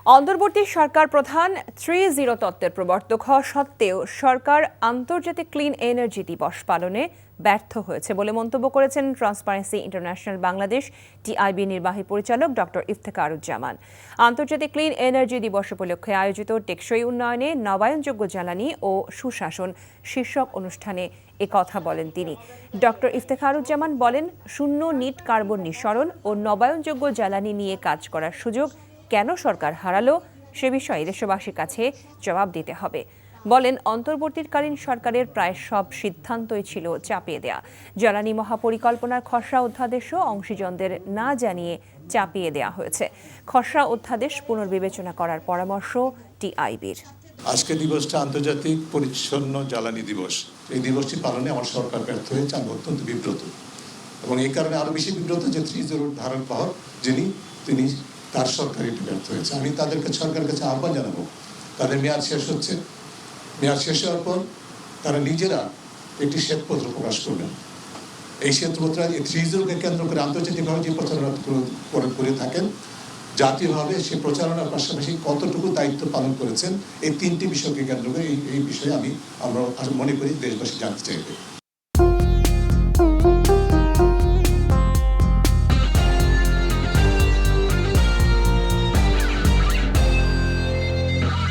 অন্তর্বর্তী সরকার প্রধান 3-0 তত্ত্বের প্রবর্তক হওয়া সত্ত্বেও সরকার আন্তর্জাতিক ক্লিন এনার্জি দিবস পালনে ব্যর্থ হয়েছে বলে মন্তব্য করেছেন ট্রান্সপারেন্সি ইন্টারন্যাশনাল বাংলাদেশ টিআইবি নির্বাহী পরিচালক ডক্টর ইফতেখারুজ্জামান। আন্তর্জাতিক ক্লিন এনার্জি দিবস উপলক্ষে আয়োজিত টেকসই উন্নয়নে নবায়নযোগ্য জ্বালানি ও সুশাসন শীর্ষক অনুষ্ঠানে কথা বলেন তিনি। ডক্টর ইফতেখারুজ্জামান বলেন, শূন্য নিট কার্বন নিঃসরণ ও নবায়নযোগ্য জ্বালানি নিয়ে কাজ করার সুযোগ কেন সরকার হারালো সে বিষয়ে দেশবাসীর কাছে জবাব দিতে হবে। বলেন, অন্তর্বর্তীকালীন সরকারের প্রায় সব সিদ্ধান্তই ছিল চাপিয়ে দেয়া। জ্বালানি মহাপরিকল্পনার খসড়া অধ্যাদেশও অংশীজনদের না জানিয়ে চাপিয়ে দেয়া হয়েছে। খসড়া অধ্যাদেশ পুনর্বিবেচনা করার পরামর্শ টিআইবির। আজকে দিবসটা আন্তর্জাতিক পরিচ্ছন্ন জ্বালানি দিবস। এই দিবসটি পালনে আমার সরকার ব্যর্থ হয়েছে। আমি অত্যন্ত বিব্রত এবং এই কারণে আরো বেশি বিব্রত যে 3-0 ধারণ পাওয়ার তিনি তার সরকার এটা ব্যর্থ হয়েছে। আমি তাদেরকে সরকারের কাছে আহ্বান জানাবো, তাদের মেয়াদ শেষ হচ্ছে। মেয়াদ শেষ হওয়ার পর তারা নিজেরা একটি শ্বেতপত্র প্রকাশ করবেন। এই শ্বেতপত্র এই 3-0-কে কেন্দ্র করে আন্তর্জাতিকভাবে যে প্রচারণা করে থাকেন, জাতীয়ভাবে সে প্রচারণার পাশাপাশি কতটুকু দায়িত্ব পালন করেছেন, এই তিনটি বিষয়কে কেন্দ্র করে এই বিষয়ে আমরা মনে করি দেশবাসী জানতে চাইবে।